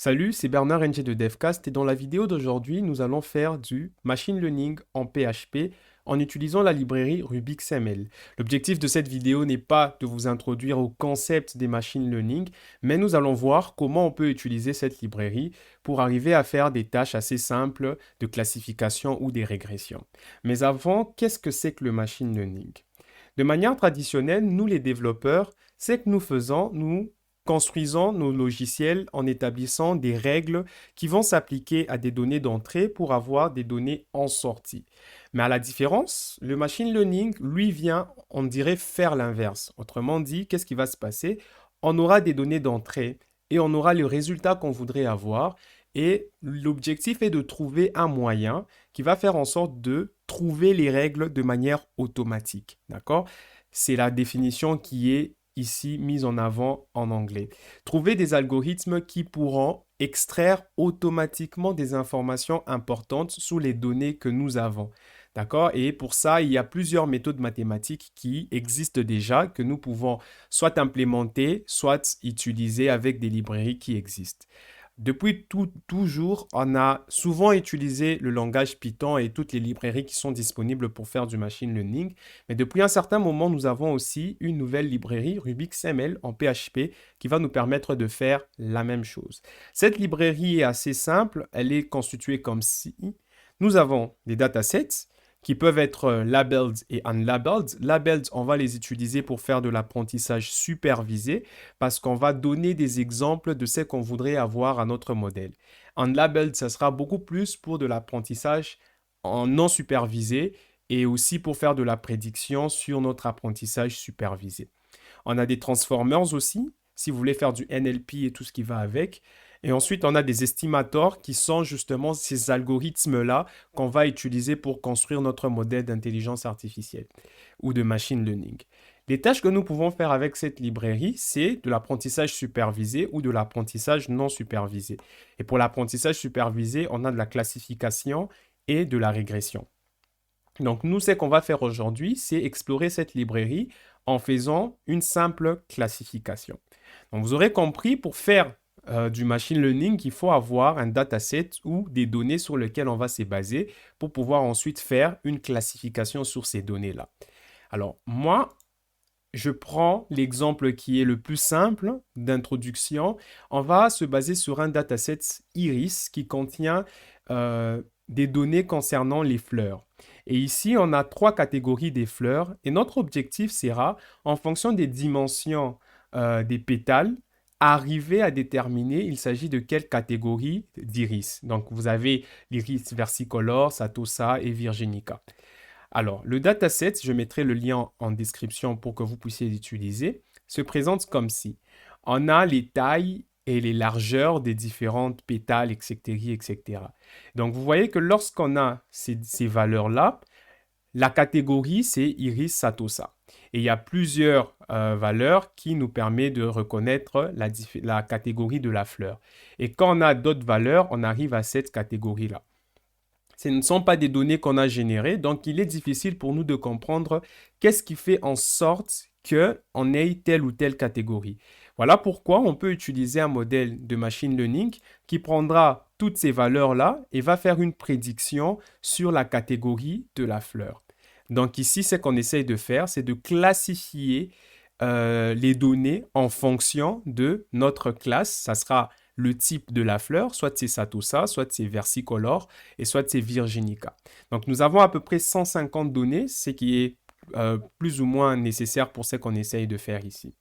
Salut, c'est Bernard NG de Devcast et dans la vidéo d'aujourd'hui, nous allons faire du machine learning en PHP en utilisant la librairie RubixML. L'objectif de cette vidéo n'est pas de vous introduire au concept des machine learning, mais nous allons voir comment on peut utiliser cette librairie pour arriver à faire des tâches assez simples de classification ou des régressions. Mais avant, qu'est-ce que c'est que le machine learning? De manière traditionnelle, nous les développeurs, c'est que nous faisons, nous construisons nos logiciels en établissant des règles qui vont s'appliquer à des données d'entrée pour avoir des données en sortie. Mais à la différence, le machine learning, lui, vient, on dirait, faire l'inverse. Autrement dit, qu'est-ce qui va se passer? On aura des données d'entrée et on aura le résultat qu'on voudrait avoir. Et l'objectif est de trouver un moyen qui va faire en sorte de trouver les règles de manière automatique. D'accord? C'est la définition qui est ici mise en avant en anglais. Trouver des algorithmes qui pourront extraire automatiquement des informations importantes sous les données que nous avons. D'accord? Et pour ça, il y a plusieurs méthodes mathématiques qui existent déjà, que nous pouvons soit implémenter, soit utiliser avec des librairies qui existent. Depuis toujours, on a souvent utilisé le langage Python et toutes les librairies qui sont disponibles pour faire du machine learning. Mais depuis un certain moment, nous avons aussi une nouvelle librairie, RubixML, en PHP, qui va nous permettre de faire la même chose. Cette librairie est assez simple. Elle est constituée comme ci. Nous avons des datasets qui peuvent être labeled et unlabeled. Labeled, on va les utiliser pour faire de l'apprentissage supervisé parce qu'on va donner des exemples de ce qu'on voudrait avoir à notre modèle. Unlabeled, ça sera beaucoup plus pour de l'apprentissage en non supervisé et aussi pour faire de la prédiction sur notre apprentissage supervisé. On a des transformers aussi, si vous voulez faire du NLP et tout ce qui va avec. Et ensuite, on a des estimators qui sont justement ces algorithmes-là qu'on va utiliser pour construire notre modèle d'intelligence artificielle ou de machine learning. Les tâches que nous pouvons faire avec cette librairie, c'est de l'apprentissage supervisé ou de l'apprentissage non supervisé. Et pour l'apprentissage supervisé, on a de la classification et de la régression. Donc, nous, ce qu'on va faire aujourd'hui, c'est explorer cette librairie en faisant une simple classification. Donc, vous aurez compris, pour faire du machine learning, il faut avoir un dataset ou des données sur lesquelles on va se baser pour pouvoir ensuite faire une classification sur ces données-là. Alors, moi, je prends l'exemple qui est le plus simple d'introduction. On va se baser sur un dataset Iris qui contient des données concernant les fleurs. Et ici, on a trois catégories des fleurs. Et notre objectif sera, en fonction des dimensions des pétales, arriver à déterminer il s'agit de quelle catégorie d'iris. Donc, vous avez l'iris versicolore, satosa et virginica. Alors, le dataset, je mettrai le lien en description pour que vous puissiez l'utiliser, se présente comme ci. On a les tailles et les largeurs des différentes pétales, etc., etc. Donc, vous voyez que lorsqu'on a ces valeurs-là, la catégorie, c'est Iris Satosa. Et il y a plusieurs valeurs qui nous permettent de reconnaître la catégorie de la fleur. Et quand on a d'autres valeurs, on arrive à cette catégorie-là. Ce ne sont pas des données qu'on a générées, donc il est difficile pour nous de comprendre qu'est-ce qui fait en sorte qu'on ait telle ou telle catégorie. Voilà pourquoi on peut utiliser un modèle de machine learning qui prendra toutes ces valeurs-là et va faire une prédiction sur la catégorie de la fleur. Donc ici, ce qu'on essaye de faire, c'est de classifier les données en fonction de notre classe. Ça sera le type de la fleur, soit c'est Satosa, soit c'est versicolore et soit c'est virginica. Donc nous avons à peu près 150 données, ce qui est plus ou moins nécessaire pour ce qu'on essaye de faire ici.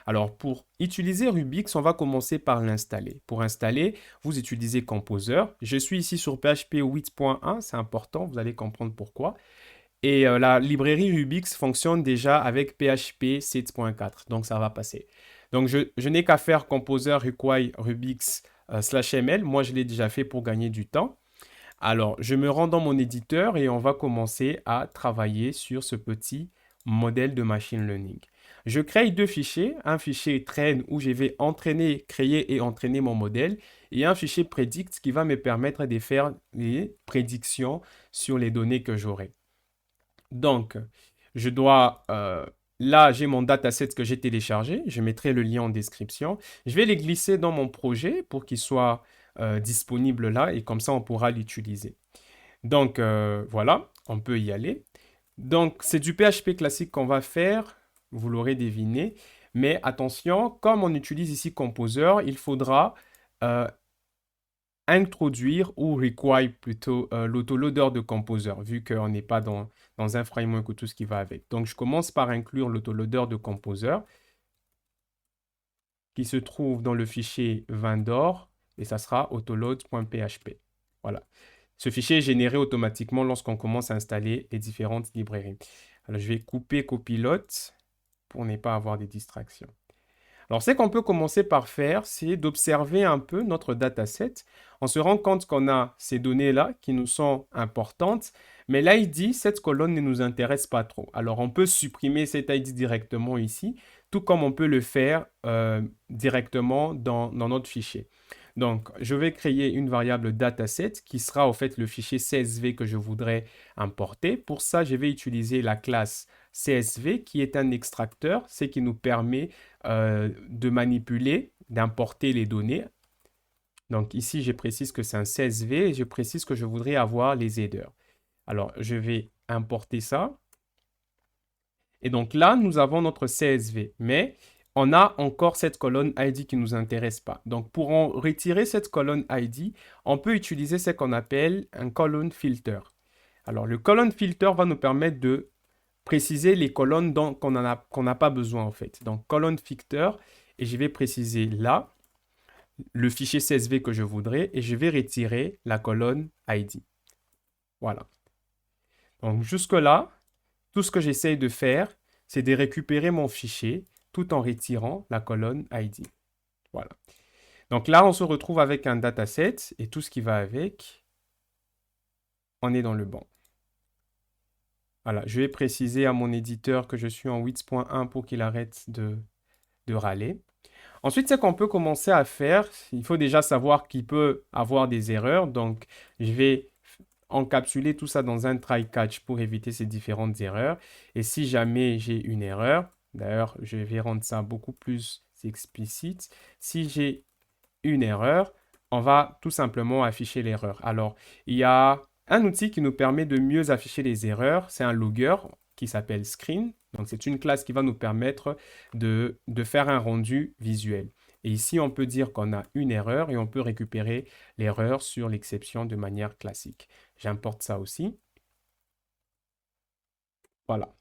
Alors pour utiliser Rubix, on va commencer par l'installer. Pour installer, vous utilisez Composer. Je suis ici sur PHP 8.1, c'est important, vous allez comprendre pourquoi. Et la librairie Rubix fonctionne déjà avec PHP 7.4, donc ça va passer. Donc je n'ai qu'à faire Composer require Rubix /ml. Moi, je l'ai déjà fait pour gagner du temps. Alors, je me rends dans mon éditeur et on va commencer à travailler sur ce petit modèle de machine learning. Je crée deux fichiers, un fichier train où je vais entraîner, créer et entraîner mon modèle et un fichier predict qui va me permettre de faire les prédictions sur les données que j'aurai. Donc, je dois là, j'ai mon dataset que j'ai téléchargé. Je mettrai le lien en description. Je vais les glisser dans mon projet pour qu'ils soient disponibles là et comme ça, on pourra l'utiliser. Donc, voilà, on peut y aller. Donc, c'est du PHP classique qu'on va faire. Vous l'aurez deviné. Mais attention, comme on utilise ici Composer, il faudra euh, introduire ou require plutôt l'autoloader de Composer, vu qu'on n'est pas dans un framework ou tout ce qui va avec. Donc, je commence par inclure l'autoloader de Composer qui se trouve dans le fichier vendor et ça sera autoload.php. Voilà. Ce fichier est généré automatiquement lorsqu'on commence à installer les différentes librairies. Alors, je vais couper copilote pour ne pas avoir des distractions. Alors, ce qu'on peut commencer par faire, c'est d'observer un peu notre dataset. On se rend compte qu'on a ces données-là qui nous sont importantes, mais l'ID, cette colonne ne nous intéresse pas trop. Alors, on peut supprimer cet ID directement ici, tout comme on peut le faire directement dans notre fichier. Donc, je vais créer une variable dataset qui sera au fait le fichier CSV que je voudrais importer. Pour ça, je vais utiliser la classe CSV qui est un extracteur, ce qui nous permet de manipuler, d'importer les données. Donc ici, je précise que c'est un CSV et je précise que je voudrais avoir les headers. Alors, je vais importer ça. Et donc là, nous avons notre CSV, mais on a encore cette colonne ID qui ne nous intéresse pas. Donc, pour en retirer cette colonne ID, on peut utiliser ce qu'on appelle un column filter. Alors, le column filter va nous permettre de préciser les colonnes qu'on n'a pas besoin en fait. Donc, colonne filter, et je vais préciser là le fichier CSV que je voudrais et je vais retirer la colonne ID. Voilà. Donc, jusque-là, tout ce que j'essaye de faire, c'est de récupérer mon fichier tout en retirant la colonne ID. Voilà. Donc là, on se retrouve avec un dataset et tout ce qui va avec, on est dans le banc. Voilà, je vais préciser à mon éditeur que je suis en 8.1 pour qu'il arrête de râler. Ensuite, ce qu'on peut commencer à faire, il faut déjà savoir qu'il peut avoir des erreurs. Donc, je vais encapsuler tout ça dans un try catch pour éviter ces différentes erreurs. Et si jamais j'ai une erreur, d'ailleurs, je vais rendre ça beaucoup plus explicite. Si j'ai une erreur, on va tout simplement afficher l'erreur. Alors, il y a un outil qui nous permet de mieux afficher les erreurs. C'est un logger qui s'appelle Screen. Donc, c'est une classe qui va nous permettre de faire un rendu visuel. Et ici, on peut dire qu'on a une erreur et on peut récupérer l'erreur sur l'exception de manière classique. J'importe ça aussi. Voilà.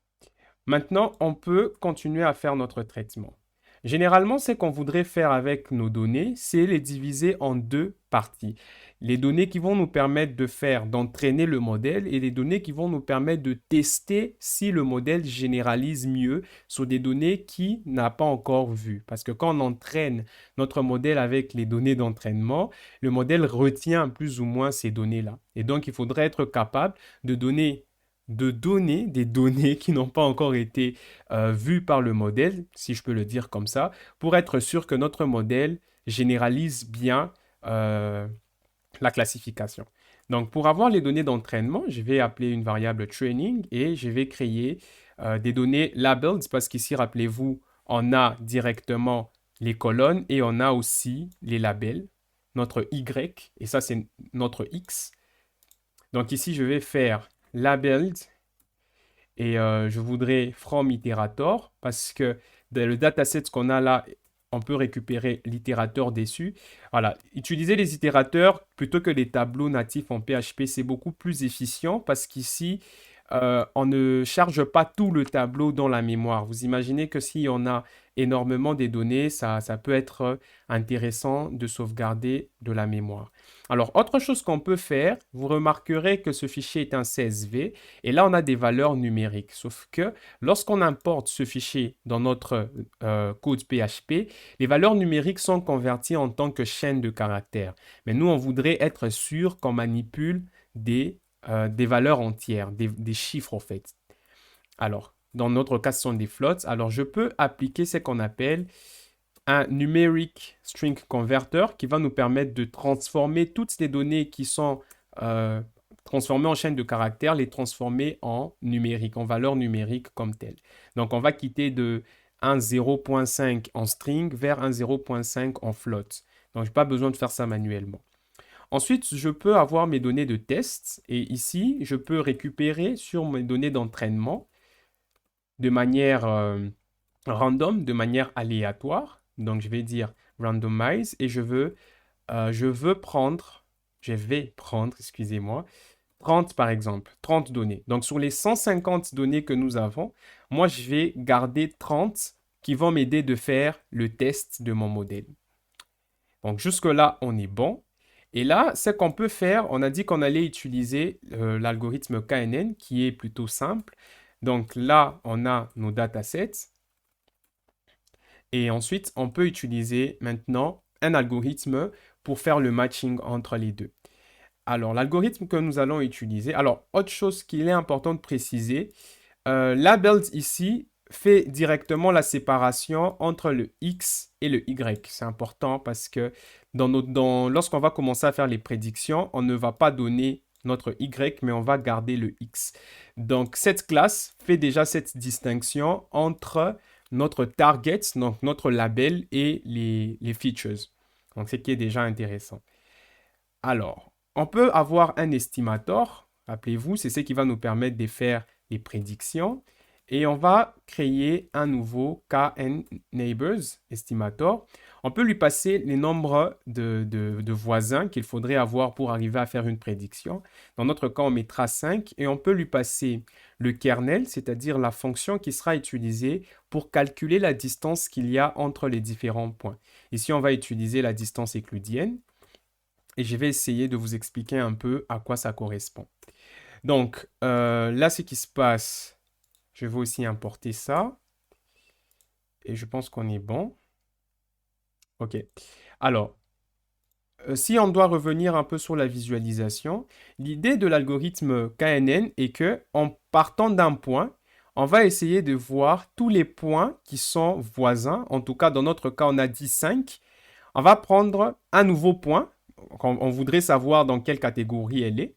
Maintenant, on peut continuer à faire notre traitement. Généralement, ce qu'on voudrait faire avec nos données, c'est les diviser en deux parties. Les données qui vont nous permettre d'entraîner le modèle et les données qui vont nous permettre de tester si le modèle généralise mieux sur des données qu'il n'a pas encore vues. Parce que quand on entraîne notre modèle avec les données d'entraînement, le modèle retient plus ou moins ces données-là. Et donc, il faudrait être capable de donner des données qui n'ont pas encore été vues par le modèle, si je peux le dire comme ça, pour être sûr que notre modèle généralise bien la classification. Donc, pour avoir les données d'entraînement, je vais appeler une variable training et je vais créer des données labeled parce qu'ici, rappelez-vous, on a directement les colonnes et on a aussi les labels, notre Y, et ça, c'est notre X. Donc ici, je vais faire labeled et je voudrais from iterator parce que dans le dataset qu'on a là, on peut récupérer l'itérateur dessus. Voilà, utiliser les itérateurs plutôt que les tableaux natifs en PHP, c'est beaucoup plus efficient parce qu'ici, on ne charge pas tout le tableau dans la mémoire. Vous imaginez que si on a énormément des données, ça peut être intéressant de sauvegarder de la mémoire. Alors, autre chose qu'on peut faire, vous remarquerez que ce fichier est un CSV et là, on a des valeurs numériques. Sauf que lorsqu'on importe ce fichier dans notre code PHP, les valeurs numériques sont converties en tant que chaîne de caractères. Mais nous, on voudrait être sûr qu'on manipule des valeurs entières, des chiffres en fait. Alors, dans notre cas, ce sont des floats. Alors, je peux appliquer ce qu'on appelle un numeric string converter qui va nous permettre de transformer toutes les données qui sont transformer en chaîne de caractères, les transformer en numérique, en valeur numérique comme telle. Donc, on va quitter de un 0.5 en string vers un 0.5 en float. Donc, je n'ai pas besoin de faire ça manuellement. Ensuite, je peux avoir mes données de test et ici, je peux récupérer sur mes données d'entraînement de manière random, de manière aléatoire. Donc, je vais dire randomize et je vais prendre, excusez-moi, 30 par exemple, 30 données. Donc, sur les 150 données que nous avons, moi, je vais garder 30 qui vont m'aider de faire le test de mon modèle. Donc, jusque-là, on est bon. Et là, ce qu'on peut faire, on a dit qu'on allait utiliser l'algorithme KNN qui est plutôt simple. Donc là, on a nos datasets. Et ensuite, on peut utiliser maintenant un algorithme pour faire le matching entre les deux. Alors, l'algorithme que nous allons utiliser. Alors, autre chose qu'il est important de préciser, labels ici fait directement la séparation entre le X et le Y. C'est important parce que lorsqu'on va commencer à faire les prédictions, on ne va pas donner notre Y, mais on va garder le X. Donc, cette classe fait déjà cette distinction entre notre target, donc notre label, et les features. Donc, ce qui est déjà intéressant. Alors, on peut avoir un estimator. Rappelez-vous, c'est ce qui va nous permettre de faire les prédictions. Et on va créer un nouveau KNeighbors estimator. On peut lui passer les nombres de voisins qu'il faudrait avoir pour arriver à faire une prédiction. Dans notre cas, on mettra 5 et on peut lui passer le kernel, c'est-à-dire la fonction qui sera utilisée pour calculer la distance qu'il y a entre les différents points. Ici, on va utiliser la distance euclidienne et je vais essayer de vous expliquer un peu à quoi ça correspond. Donc, là, ce qui se passe, je vais aussi importer ça. Et je pense qu'on est bon. OK. Alors, si on doit revenir un peu sur la visualisation, l'idée de l'algorithme KNN est que en partant d'un point, on va essayer de voir tous les points qui sont voisins. En tout cas, dans notre cas, on a dit 5. On va prendre un nouveau point. On voudrait savoir dans quelle catégorie elle est.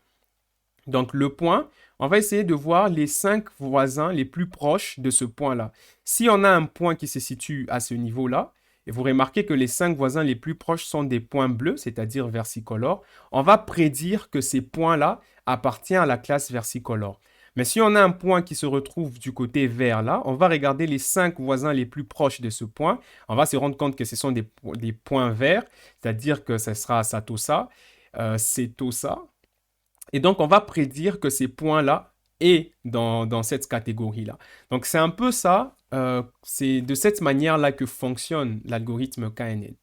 Donc, le point, on va essayer de voir les 5 voisins les plus proches de ce point-là. Si on a un point qui se situe à ce niveau-là, et vous remarquez que les 5 voisins les plus proches sont des points bleus, c'est-à-dire versicolores, on va prédire que ces points-là appartiennent à la classe versicolore. Mais si on a un point qui se retrouve du côté vert là, on va regarder les 5 voisins les plus proches de ce point. On va se rendre compte que ce sont des points verts, c'est-à-dire que ce sera Satosa, Setosa. Et donc, on va prédire que ces points-là est dans cette catégorie-là. Donc, c'est un peu ça. C'est de cette manière-là que fonctionne l'algorithme KNN.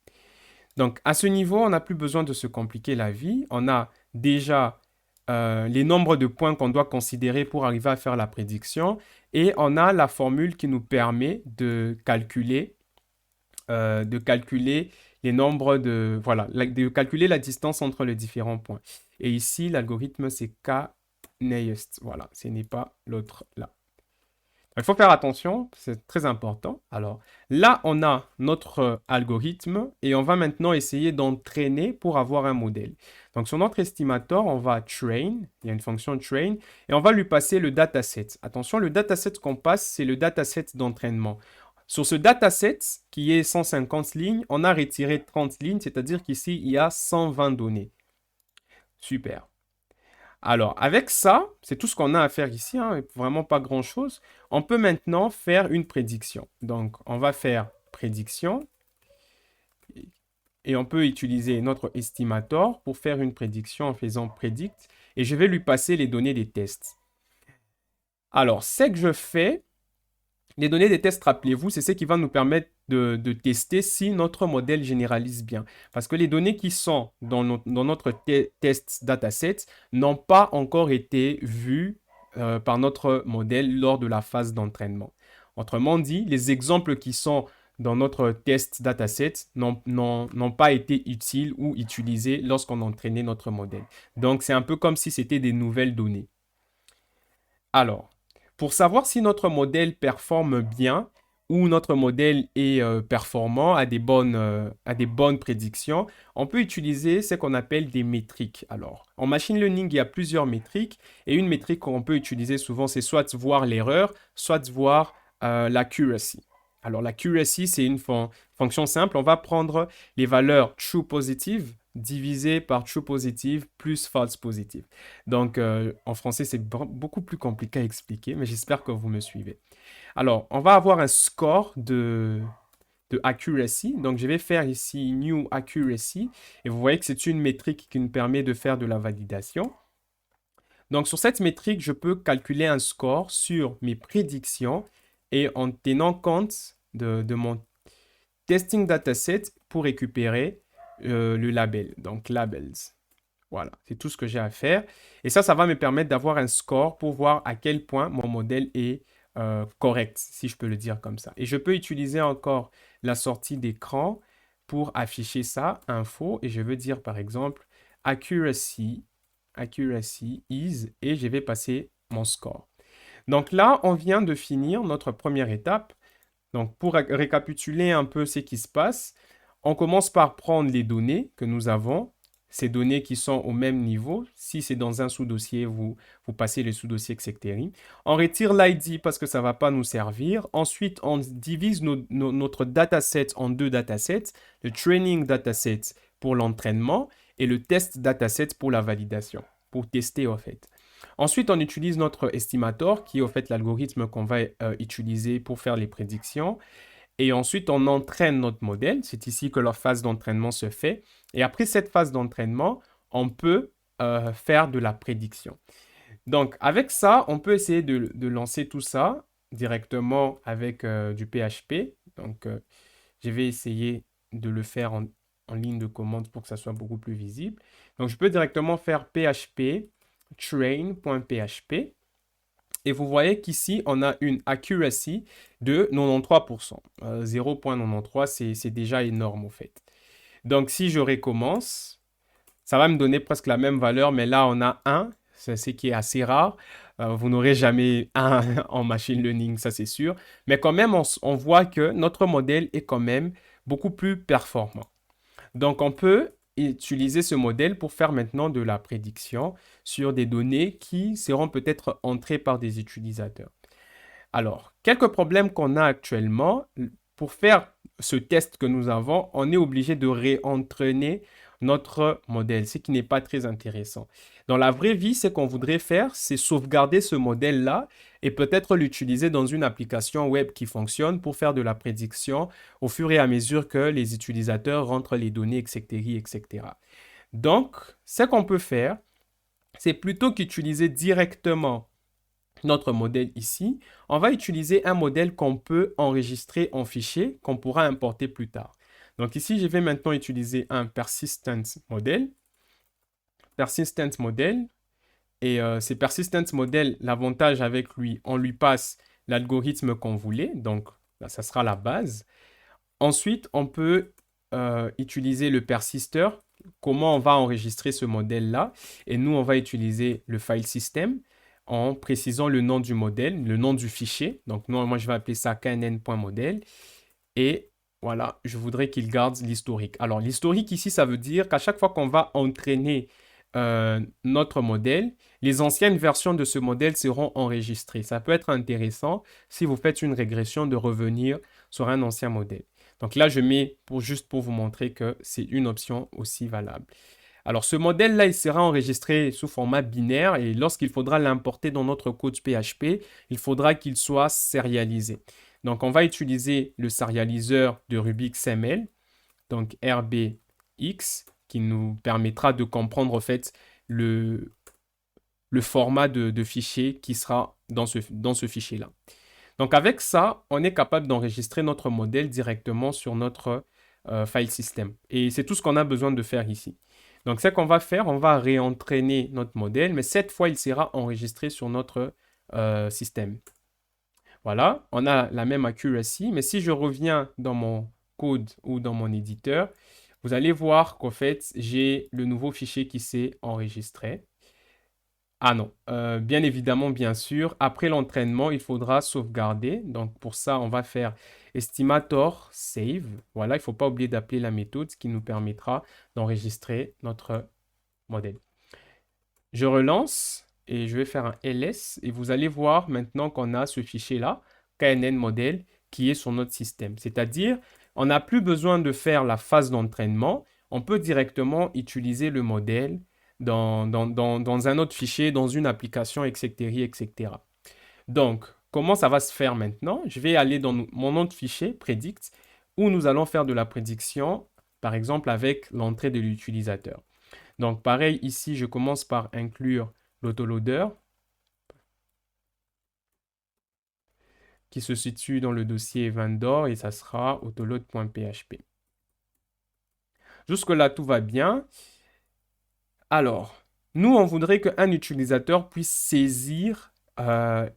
Donc, à ce niveau, on n'a plus besoin de se compliquer la vie. On a déjà les nombres de points qu'on doit considérer pour arriver à faire la prédiction. Et on a la formule qui nous permet de calculer les nombres de calculer la distance entre les différents points. Et ici, l'algorithme, c'est KNearest. Voilà, ce n'est pas l'autre là. Il faut faire attention, c'est très important. Alors, là, on a notre algorithme et on va maintenant essayer d'entraîner pour avoir un modèle. Donc, sur notre estimator, on va train, il y a une fonction train, et on va lui passer le dataset. Attention, le dataset qu'on passe, c'est le dataset d'entraînement. Sur ce dataset, qui est 150 lignes, on a retiré 30 lignes, c'est-à-dire qu'ici, il y a 120 données. Super. Alors, avec ça, c'est tout ce qu'on a à faire ici, hein, vraiment pas grand-chose. On peut maintenant faire une prédiction. Donc, on va faire prédiction. Et on peut utiliser notre estimator pour faire une prédiction en faisant predict. Et je vais lui passer les données des tests. Alors, ce que je fais, les données des tests, rappelez-vous, c'est ce qui va nous permettre de tester si notre modèle généralise bien. Parce que les données qui sont dans notre test dataset n'ont pas encore été vues par notre modèle lors de la phase d'entraînement. Autrement dit, les exemples qui sont dans notre test dataset n'ont pas été utiles ou utilisés lorsqu'on entraînait notre modèle. Donc, c'est un peu comme si c'était des nouvelles données. Alors, pour savoir si notre modèle performe bien, où notre modèle est performant, a des bonnes prédictions, on peut utiliser ce qu'on appelle des métriques. Alors, en machine learning, il y a plusieurs métriques et une métrique qu'on peut utiliser souvent, c'est soit voir l'erreur, soit voir l'accuracy. Alors, l'accuracy, c'est une fonction simple. On va prendre les valeurs true positive divisé par true positive plus false positive. Donc, en français, c'est beaucoup plus compliqué à expliquer, mais j'espère que vous me suivez. Alors, on va avoir un score de accuracy. Donc, je vais faire ici new accuracy. Et vous voyez que c'est une métrique qui nous permet de faire de la validation. Donc, sur cette métrique, je peux calculer un score sur mes prédictions et en tenant compte de mon testing dataset pour récupérer le label. Donc, labels. Voilà, c'est tout ce que j'ai à faire. Et ça va me permettre d'avoir un score pour voir à quel point mon modèle est correct, si je peux le dire comme ça. Et je peux utiliser encore la sortie d'écran pour afficher ça, info, et je veux dire par exemple accuracy is, et je vais passer mon score. Donc là, on vient de finir notre première étape. Donc pour récapituler un peu ce qui se passe, on commence par prendre les données que nous avons, ces données qui sont au même niveau. Si c'est dans un sous-dossier, vous passez le sous-dossier, etc. On retire l'ID parce que ça ne va pas nous servir. Ensuite, on divise notre dataset en deux datasets, le training dataset pour l'entraînement et le test dataset pour la validation, pour tester en fait. Ensuite, on utilise notre estimator, qui est en fait l'algorithme qu'on va utiliser pour faire les prédictions. Et ensuite, on entraîne notre modèle. C'est ici que la phase d'entraînement se fait. Et après cette phase d'entraînement, on peut faire de la prédiction. Donc, avec ça, on peut essayer de lancer tout ça directement avec du PHP. Donc, je vais essayer de le faire en ligne de commande pour que ça soit beaucoup plus visible. Donc, je peux directement faire PHP train.php. Et vous voyez qu'ici, on a une accuracy de 93%. 0.93, c'est déjà énorme, en fait. Donc, si je recommence, ça va me donner presque la même valeur, mais là, on a 1, c'est ce qui est assez rare. Vous n'aurez jamais 1 en machine learning, ça c'est sûr. Mais quand même, on voit que notre modèle est quand même beaucoup plus performant. Donc, on peut utiliser ce modèle pour faire maintenant de la prédiction sur des données qui seront peut-être entrées par des utilisateurs. Alors, quelques problèmes qu'on a actuellement, pour faire ce test que nous avons, on est obligé de réentraîner notre modèle, ce qui n'est pas très intéressant. Dans la vraie vie, ce qu'on voudrait faire, c'est sauvegarder ce modèle-là et peut-être l'utiliser dans une application web qui fonctionne pour faire de la prédiction au fur et à mesure que les utilisateurs rentrent les données, etc., etc. Donc, ce qu'on peut faire, c'est plutôt qu'utiliser directement notre modèle ici, on va utiliser un modèle qu'on peut enregistrer en fichier qu'on pourra importer plus tard. Donc ici, je vais maintenant utiliser un persistent model. Persistent model. Et ces persistent model, l'avantage avec lui, on lui passe l'algorithme qu'on voulait. Donc là, ça sera la base. Ensuite, on peut utiliser le persister. Comment on va enregistrer ce modèle-là? Et nous, on va utiliser le file system en précisant le nom du modèle, le nom du fichier. Donc, moi, je vais appeler ça knn.model. Et voilà, je voudrais qu'il garde l'historique. Alors, l'historique ici, ça veut dire qu'à chaque fois qu'on va entraîner notre modèle, les anciennes versions de ce modèle seront enregistrées. Ça peut être intéressant si vous faites une régression de revenir sur un ancien modèle. Donc là, je mets juste pour vous montrer que c'est une option aussi valable. Alors, ce modèle-là, il sera enregistré sous format binaire et lorsqu'il faudra l'importer dans notre code PHP, il faudra qu'il soit sérialisé. Donc, on va utiliser le sérialiseur de RubixML, donc RBX, qui nous permettra de comprendre en fait le format de fichier qui sera dans ce fichier-là. Donc, avec ça, on est capable d'enregistrer notre modèle directement sur notre file system. Et c'est tout ce qu'on a besoin de faire ici. Donc, ce qu'on va faire, on va réentraîner notre modèle, mais cette fois, il sera enregistré sur notre système. Voilà, on a la même accuracy, mais si je reviens dans mon code ou dans mon éditeur, vous allez voir qu'en fait, j'ai le nouveau fichier qui s'est enregistré. Ah non, bien évidemment, bien sûr, après l'entraînement, il faudra sauvegarder. Donc pour ça, on va faire estimator save. Voilà, il ne faut pas oublier d'appeler la méthode, ce qui nous permettra d'enregistrer notre modèle. Je relance et je vais faire un ls et vous allez voir maintenant qu'on a ce fichier-là, KNN modèle, qui est sur notre système. C'est-à-dire, on n'a plus besoin de faire la phase d'entraînement, on peut directement utiliser le modèle dans un autre fichier, dans une application, etc., etc. Donc, comment ça va se faire maintenant? Je vais aller dans mon autre fichier, predict, où nous allons faire de la prédiction, par exemple avec l'entrée de l'utilisateur. Donc, pareil, ici, je commence par inclure l'autoloader qui se situe dans le dossier vendor et ça sera autoload.php. Jusque-là, tout va bien. Alors, nous, on voudrait qu'un utilisateur puisse saisir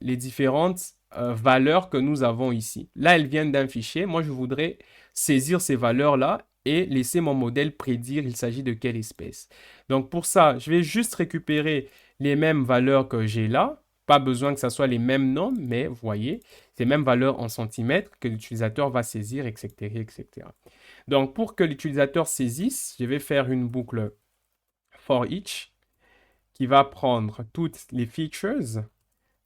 les différentes valeurs que nous avons ici. Là, elles viennent d'un fichier. Moi, je voudrais saisir ces valeurs-là et laisser mon modèle prédire il s'agit de quelle espèce. Donc, pour ça, je vais juste récupérer les mêmes valeurs que j'ai là. Pas besoin que ce soit les mêmes nombres, mais vous voyez, ces mêmes valeurs en centimètres que l'utilisateur va saisir, etc., etc. Donc, pour que l'utilisateur saisisse, je vais faire une boucle for each qui va prendre toutes les features.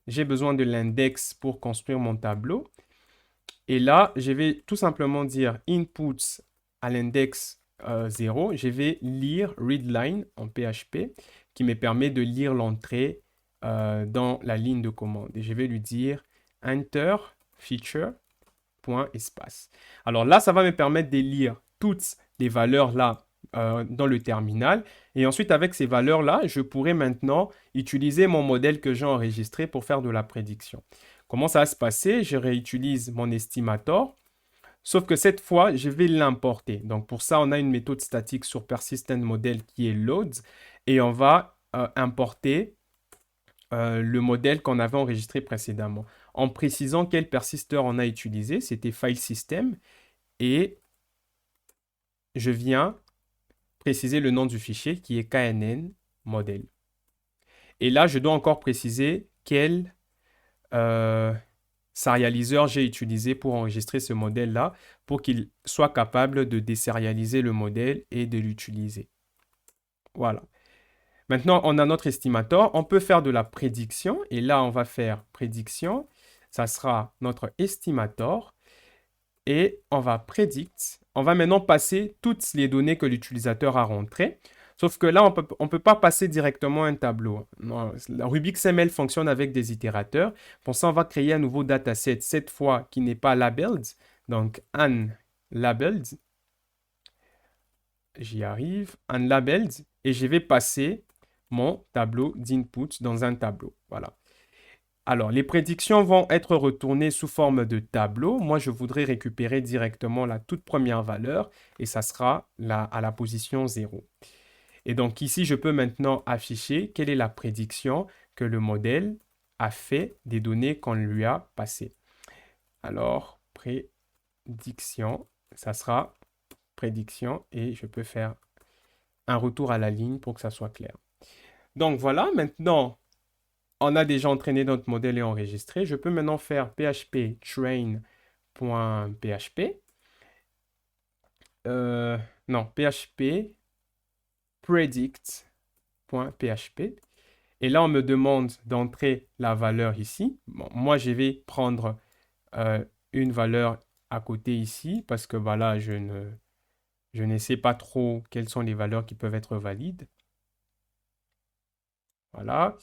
J'ai besoin de l'index pour construire mon tableau. Et là, je vais tout simplement dire inputs à l'index 0. Je vais lire readline en PHP qui me permet de lire l'entrée dans la ligne de commande. Et je vais lui dire enter feature point espace. Alors là, ça va me permettre de lire toutes les valeurs là dans le terminal. Et ensuite, avec ces valeurs-là, je pourrais maintenant utiliser mon modèle que j'ai enregistré pour faire de la prédiction. Comment ça va se passer? Je réutilise mon estimator, sauf que cette fois, je vais l'importer. Donc pour ça, on a une méthode statique sur persistent model qui est load et on va importer le modèle qu'on avait enregistré précédemment. En précisant quel persisteur on a utilisé, c'était file system et je viens préciser le nom du fichier qui est knn model. Et là, je dois encore préciser quel serializer j'ai utilisé pour enregistrer ce modèle-là pour qu'il soit capable de désérialiser le modèle et de l'utiliser. Voilà. Maintenant, on a notre estimator. On peut faire de la prédiction. Et là, on va faire prédiction. Ça sera notre estimator. Et on va predict. On va maintenant passer toutes les données que l'utilisateur a rentrées. Sauf que là, on ne peut pas passer directement un tableau. Non, la RubixML fonctionne avec des itérateurs. Pour ça, on va créer un nouveau dataset, cette fois qui n'est pas labeled. Donc, unlabeled. J'y arrive. Unlabeled. Et je vais passer mon tableau d'input dans un tableau. Voilà. Alors, les prédictions vont être retournées sous forme de tableau. Moi, je voudrais récupérer directement la toute première valeur et ça sera là, à la position 0. Et donc ici, je peux maintenant afficher quelle est la prédiction que le modèle a fait des données qu'on lui a passées. Alors, prédiction, ça sera prédiction et je peux faire un retour à la ligne pour que ça soit clair. Donc voilà, maintenant, on a déjà entraîné notre modèle et enregistré. Je peux maintenant faire php train.php. Non, php predict.php. Et là, on me demande d'entrer la valeur ici. Bon, moi, je vais prendre une valeur à côté ici parce que voilà, je ne sais pas trop quelles sont les valeurs qui peuvent être valides. Voilà.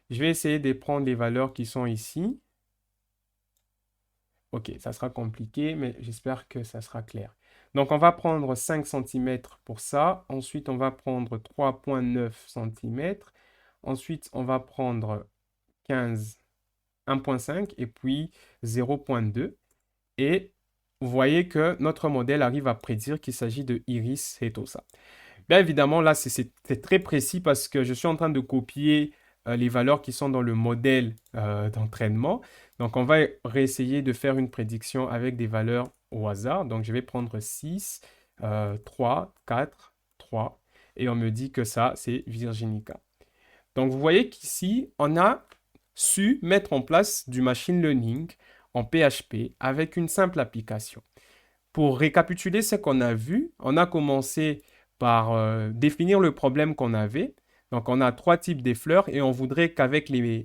Je vais essayer de prendre les valeurs qui sont ici. Ok, ça sera compliqué, mais j'espère que ça sera clair. Donc, on va prendre 5 cm pour ça. Ensuite, on va prendre 3,9 cm. Ensuite, on va prendre 15, 1,5 et puis 0,2. Et vous voyez que notre modèle arrive à prédire qu'il s'agit de Iris Hetosa. Bien évidemment, là, c'est très précis parce que je suis en train de copier les valeurs qui sont dans le modèle d'entraînement. Donc, on va réessayer de faire une prédiction avec des valeurs au hasard. Donc, je vais prendre 6, 3, 4, 3. Et on me dit que ça, c'est Virginica. Donc, vous voyez qu'ici, on a su mettre en place du machine learning en PHP avec une simple application. Pour récapituler ce qu'on a vu, on a commencé par définir le problème qu'on avait. Donc, on a 3 types de fleurs et on voudrait qu'avec les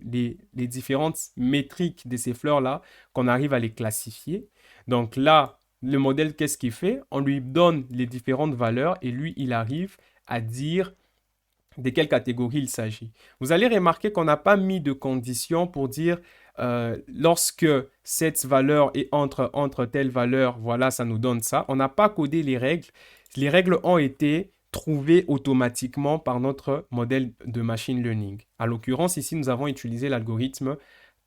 différentes métriques de ces fleurs-là, qu'on arrive à les classifier. Donc là, le modèle, qu'est-ce qu'il fait? On lui donne les différentes valeurs et lui, il arrive à dire de quelle catégorie il s'agit. Vous allez remarquer qu'on n'a pas mis de condition pour dire lorsque cette valeur est entre telle valeur, voilà, ça nous donne ça. On n'a pas codé les règles. Les règles ont été trouvées automatiquement par notre modèle de machine learning. À l'occurrence, ici, nous avons utilisé l'algorithme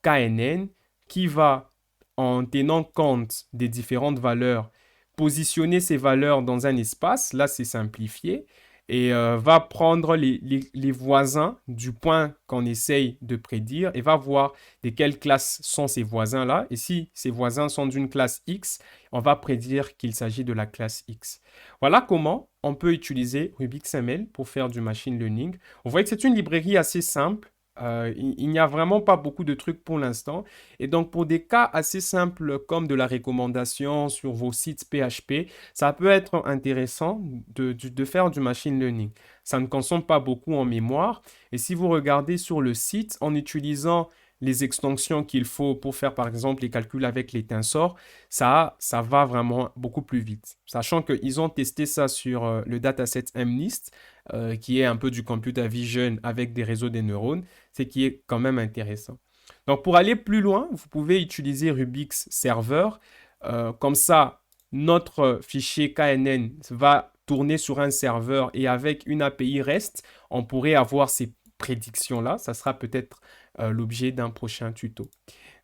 KNN qui va, en tenant compte des différentes valeurs, positionner ces valeurs dans un espace. Là, c'est simplifié et va prendre les voisins du point qu'on essaye de prédire et va voir de quelle classe sont ces voisins-là. Et si ces voisins sont d'une classe X, on va prédire qu'il s'agit de la classe X. Voilà comment on peut utiliser RubyXML pour faire du machine learning. Vous voyez que c'est une librairie assez simple. Il n'y a vraiment pas beaucoup de trucs pour l'instant. Et donc, pour des cas assez simples comme de la recommandation sur vos sites PHP, ça peut être intéressant de faire du machine learning. Ça ne consomme pas beaucoup en mémoire. Et si vous regardez sur le site, en utilisant les extensions qu'il faut pour faire, par exemple, les calculs avec les tensors, ça va vraiment beaucoup plus vite. Sachant qu'ils ont testé ça sur le dataset MNIST, qui est un peu du computer vision avec des réseaux des neurones, ce qui est quand même intéressant. Donc, pour aller plus loin, vous pouvez utiliser Rubix Server. Comme ça, notre fichier KNN va tourner sur un serveur et avec une API REST, on pourrait avoir ces prédictions-là. Ça sera peut-être l'objet d'un prochain tuto.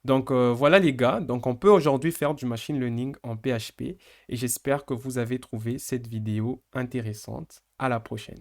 Donc voilà les gars, donc on peut aujourd'hui faire du machine learning en PHP et j'espère que vous avez trouvé cette vidéo intéressante. À la prochaine.